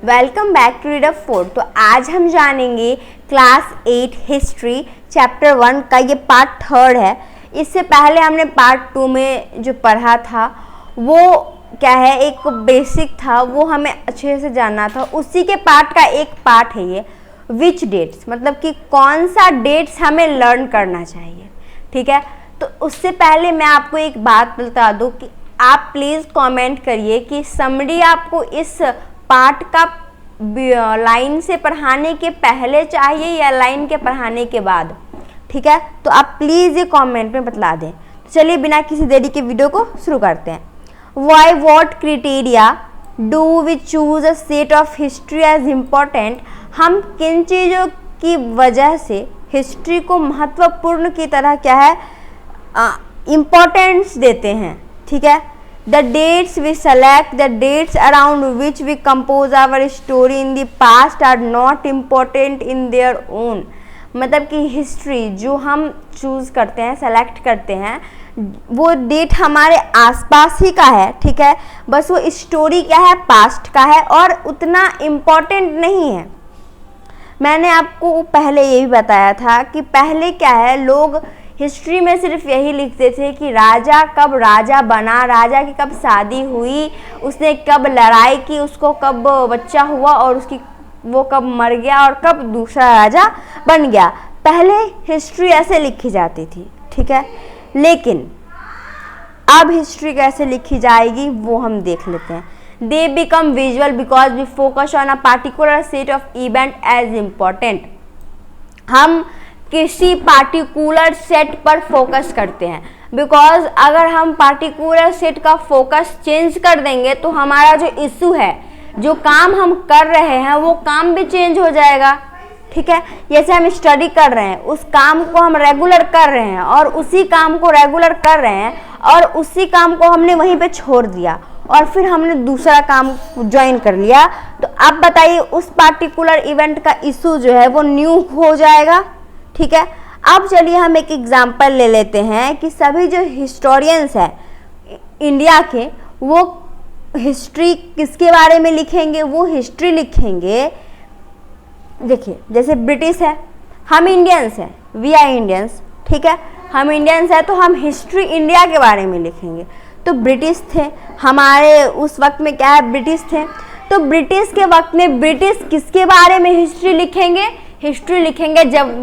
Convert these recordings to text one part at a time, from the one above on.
Welcome back to reader 4। तो आज हम जानेंगे क्लास 8 हिस्ट्री चैप्टर 1 का ये पार्ट 3 है। इससे पहले हमने पार्ट 2 में जो पढ़ा था वो क्या है, एक बेसिक था, वो हमें अच्छे से जानना था। उसी के पार्ट का एक पार्ट है ये विच डेट्स, मतलब कि कौन सा डेट्स हमें लर्न करना चाहिए। ठीक है, तो उससे पहले मैं आपको एक बात बता दूं कि आप प्लीज़ कमेंट करिए कि समरी आपको इस पार्ट का लाइन से पढ़ाने के पहले चाहिए या लाइन के पढ़ाने के बाद। ठीक है, तो आप प्लीज़ ये कमेंट में बतला दें। तो चलिए बिना किसी देरी के वीडियो को शुरू करते हैं। Why what criteria do we choose a set of history as important. हम किन चीज़ों की वजह से हिस्ट्री को महत्वपूर्ण की तरह क्या है इम्पोर्टेंस देते हैं। ठीक है, the dates we select, the dates around which we compose our story in the past are not important in their own। मतलब कि हिस्ट्री जो हम चूज़ करते हैं, सेलेक्ट करते हैं, वो डेट हमारे आसपास ही का है। ठीक है, बस वो स्टोरी क्या है, पास्ट का है और उतना इम्पोर्टेंट नहीं है। मैंने आपको पहले ये भी बताया था कि पहले क्या है, लोग हिस्ट्री में सिर्फ यही लिखते थे कि राजा कब राजा बना, राजा की कब शादी हुई, उसने कब लड़ाई की, उसको कब बच्चा हुआ और उसकी वो कब मर गया और कब दूसरा राजा बन गया। पहले हिस्ट्री ऐसे लिखी जाती थी। ठीक है, लेकिन अब हिस्ट्री कैसे लिखी जाएगी वो हम देख लेते हैं। They become visual because we focus on a particular set of event as important. हम किसी पार्टिकुलर सेट पर फोकस करते हैं, बिकॉज अगर हम पार्टिकुलर सेट का फोकस चेंज कर देंगे तो हमारा जो इशू है, जो काम हम कर रहे हैं वो काम भी चेंज हो जाएगा। ठीक है, जैसे हम स्टडी कर रहे हैं, उस काम को हम रेगुलर कर रहे हैं और उसी काम को रेगुलर कर रहे हैं और उसी काम को हमने वहीं पे छोड़ दिया और फिर हमने दूसरा काम ज्वाइन कर लिया, तो अब बताइए उस पार्टिकुलर इवेंट का इशू जो है वो न्यू हो जाएगा। ठीक है, अब चलिए हम एक एग्जांपल ले लेते हैं कि सभी जो हिस्टोरियंस हैं इंडिया के, वो हिस्ट्री किसके बारे में लिखेंगे, वो हिस्ट्री लिखेंगे। देखिए जैसे ब्रिटिश है, हम इंडियंस हैं, वी आर इंडियंस। ठीक है, हम इंडियंस हैं तो हम हिस्ट्री इंडिया के बारे में लिखेंगे। तो ब्रिटिश थे हमारे उस वक्त में, क्या है, ब्रिटिश थे, तो ब्रिटिश के वक्त में ब्रिटिश किसके बारे में हिस्ट्री लिखेंगे, हिस्ट्री लिखेंगे जब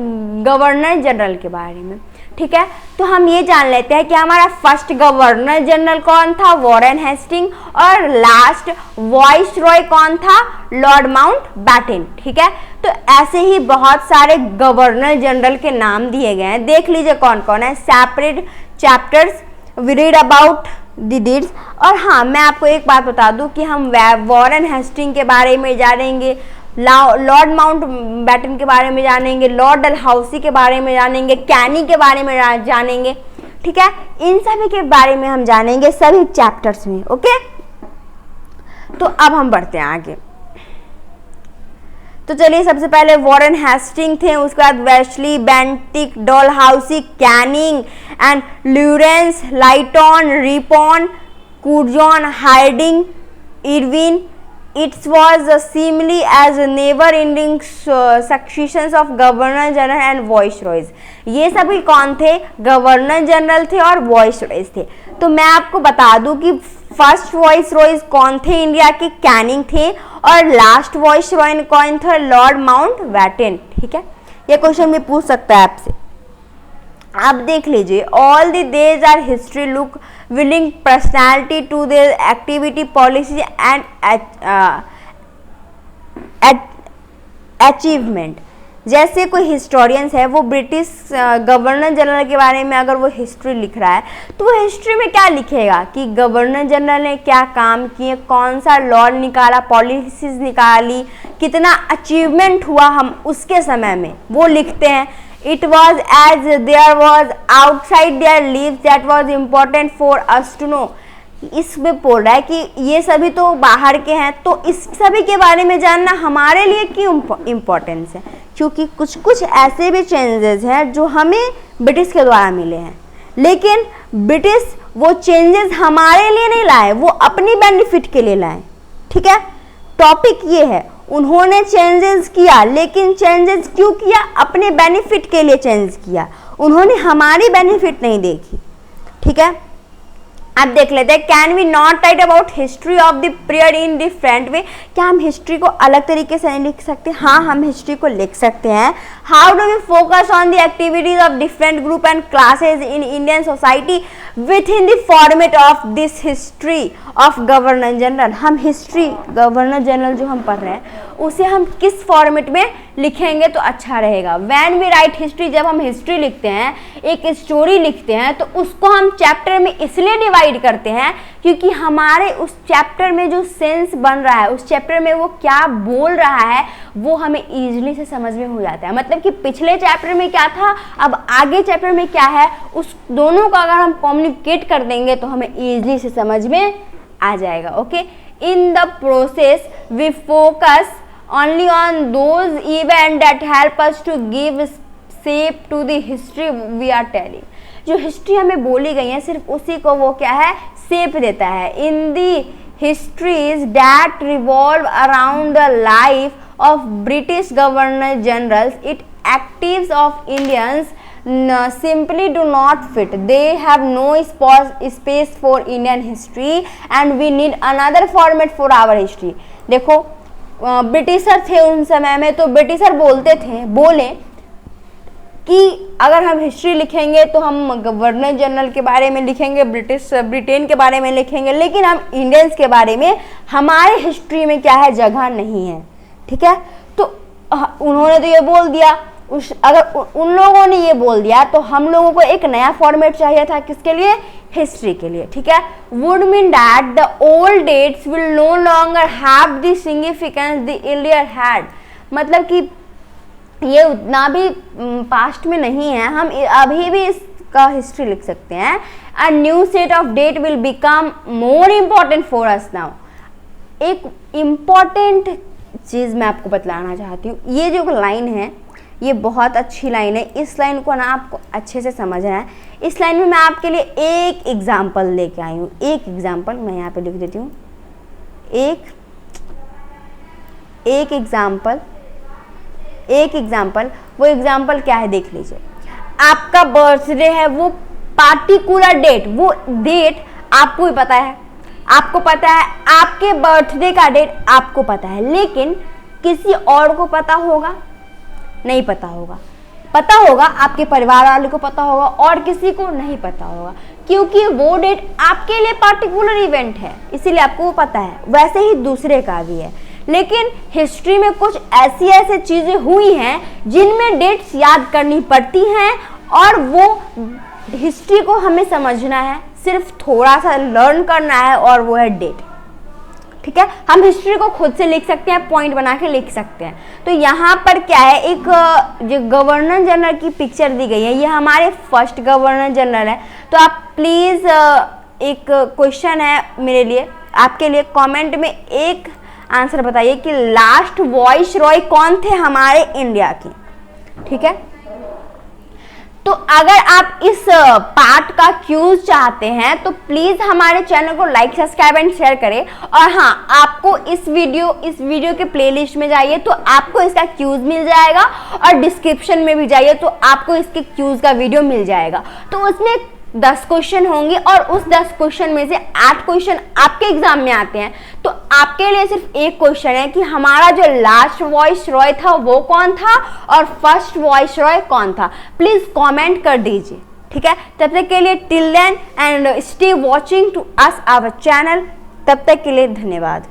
गवर्नर जनरल के बारे में। ठीक है, तो हम ये जान लेते हैं कि हमारा फर्स्ट गवर्नर जनरल कौन था, वॉरेन हेस्टिंग, और लास्ट वॉइस रॉय कौन था, लॉर्ड माउंटबेटन। ठीक है, तो ऐसे ही बहुत सारे गवर्नर जनरल के नाम दिए गए हैं, देख लीजिए कौन कौन है। Separate chapters we read about the dates. और हाँ, मैं आपको एक बात बता दूं कि हम वॉरेन हेस्टिंग के बारे में जानेंगे, लॉर्ड माउंटबेटन के बारे में जानेंगे, लॉर्ड डलहौसी के बारे में जानेंगे, कैनी के बारे में जानेंगे। ठीक है, इन सभी के बारे में हम जानेंगे सभी चैप्टर्स में। ओके, तो अब हम बढ़ते हैं आगे। तो चलिए सबसे पहले वॉरेन हेस्टिंग थे, उसके बाद Wellesley, Bentinck, Dalhousie, Canning and Lawrence, Lytton, Ripon, Curzon, Hardinge, Irwin. It was seemingly as never-ending successions of governor general and viceroys। ये सभी कौन थे, गवर्नर जनरल थे और वॉइसरॉयज थे। तो मैं आपको बता दूं कि फर्स्ट वॉइसरॉयज कौन थे इंडिया के, कैनिंग थे, और लास्ट वॉइसरॉय कौन थे, लॉर्ड माउंटबेटन। ठीक है, ये क्वेश्चन भी पूछ सकता है आपसे। आप देख लीजिए, all the days are history look willing personality to their activity policy and achievement. जैसे कोई हिस्टोरियंस है, वो ब्रिटिश गवर्नर जनरल के बारे में अगर वो हिस्ट्री लिख रहा है तो वो हिस्ट्री में क्या लिखेगा कि गवर्नर जनरल ने क्या काम किए, कौन सा लॉ निकाला, पॉलिसीज निकाली, कितना अचीवमेंट हुआ हम उसके समय में, वो लिखते हैं। It was as there was outside their lives that was important for us to know। इसमें बोल रहा है कि ये सभी तो बाहर के हैं, तो इस सभी के बारे में जानना हमारे लिए क्यों इम्पोर्टेंस है, क्योंकि कुछ कुछ ऐसे भी चेंजेस हैं जो हमें ब्रिटिश के द्वारा मिले हैं, लेकिन ब्रिटिश वो चेंजेस हमारे लिए नहीं लाए, वो अपनी बेनिफिट के लिए लाए। ठीक है, टॉपिक ये है, उन्होंने चेंजेस किया, लेकिन चेंजेस क्यों किया? अपने बेनिफिट के लिए चेंज किया, उन्होंने हमारी बेनिफिट नहीं देखी। ठीक है, अब देख लेते हैं, can we not write about history of the period in different way? क्या हम हिस्ट्री को अलग तरीके से नहीं लिख सकते? हाँ, हम हिस्ट्री को लिख सकते हैं। How do we focus on the activities of different group and classes in Indian society within the format of this history of governor general? हम हिस्ट्री गवर्नर जनरल जो हम पढ़ रहे हैं उसे हम किस फॉर्मेट में लिखेंगे तो अच्छा रहेगा? व्हेन वी राइट हिस्ट्री, जब हम हिस्ट्री लिखते हैं, एक स्टोरी लिखते हैं, तो उसको हम चैप्टर में इसलिए डिवाइड करते हैं क्योंकि हमारे उस चैप्टर में जो सेंस बन रहा है, उस चैप्टर में वो क्या बोल रहा है, वो हमें इजीली से समझ में हो जाता है। मतलब कि पिछले चैप्टर में क्या था, अब आगे चैप्टर में क्या है, उस दोनों का अगर हम कम्युनिकेट कर देंगे तो हमें इजीली से समझ में आ जाएगा। Okay, in the process we focus only on those events that help us to give shape to the history we are telling। जो हिस्ट्री हमें बोली गई है सिर्फ उसी को वो क्या है, शेप देता है। इन दी histories that revolve around the life of British governor generals, it actives of Indians simply do not fit. They have no space for Indian history and we need another format for our history। देखो, britisher थे उन समय में, तो britisher बोले कि अगर हम हिस्ट्री लिखेंगे तो हम गवर्नर जनरल के बारे में लिखेंगे, ब्रिटेन के बारे में लिखेंगे, लेकिन हम इंडियंस के बारे में हमारे हिस्ट्री में क्या है, जगह नहीं है। ठीक है, तो उन्होंने तो ये बोल दिया, अगर उन लोगों ने ये बोल दिया तो हम लोगों को एक नया फॉर्मेट चाहिए था, किसके लिए, हिस्ट्री के लिए। ठीक है, would mean that the old dates will no longer have the significance the earlier had. मतलब कि ये उतना भी पास्ट में नहीं है, हम अभी भी इसका हिस्ट्री लिख सकते हैं। A new set of date will become more important for us now. एक इम्पॉर्टेंट चीज़ मैं आपको बतलाना चाहती हूँ, ये जो लाइन है ये बहुत अच्छी लाइन है, इस लाइन को ना आपको अच्छे से समझना है। इस लाइन में मैं आपके लिए एक एग्जाम्पल लेके आई हूँ, एक एग्जाम्पल मैं यहाँ पे लिख देती हूँ, एक एग्जाम्पल। वो एग्जाम्पल क्या है देख लीजिए। आपका बर्थडे है, वो पार्टिकुलर डेट, वो डेट आपको ही पता है, आपको पता है आपके बर्थडे का डेट आपको पता है, लेकिन किसी और को पता होगा, नहीं पता होगा। पता होगा आपके परिवार वाले को पता होगा और किसी को नहीं पता होगा, क्योंकि वो डेट आपके लिए पार्टिकुलर इवेंट है, इसीलिए आपको वो पता है। वैसे ही दूसरे का भी है, लेकिन हिस्ट्री में कुछ ऐसी चीजें हुई हैं जिनमें डेट्स याद करनी पड़ती हैं, और वो हिस्ट्री को हमें समझना है, सिर्फ थोड़ा सा लर्न करना है, और वो है डेट। ठीक है, हम हिस्ट्री को खुद से लिख सकते हैं, पॉइंट बना के लिख सकते हैं। तो यहाँ पर क्या है, एक जो गवर्नर जनरल की पिक्चर दी गई है, ये हमारे फर्स्ट गवर्नर जनरल है। तो आप प्लीज़ एक क्वेश्चन है मेरे लिए, आपके लिए, कमेंट में एक आंसर बताइए कि लास्ट वॉइस रॉय कौन थे हमारे इंडिया के। ठीक है, तो अगर आप इस पार्ट का क्यूज चाहते हैं तो प्लीज हमारे चैनल को लाइक, सब्सक्राइब एंड शेयर करें। और हाँ, आपको इस वीडियो के प्लेलिस्ट में जाइए तो आपको इसका क्यूज मिल जाएगा, और डिस्क्रिप्शन में भी जाइए तो आपको इसके क्यूज का वीडियो मिल जाएगा। तो उसमें 10 क्वेश्चन होंगे, और उस 10 क्वेश्चन में से 8 क्वेश्चन आपके एग्जाम में आते हैं। तो आपके लिए सिर्फ एक क्वेश्चन है कि हमारा जो लास्ट वॉइस रॉय था वो कौन था, और फर्स्ट वॉइस रॉय कौन था। प्लीज कमेंट कर दीजिए। ठीक है, तब तक के लिए till then and stay watching to us our channel. तब तक के लिए धन्यवाद।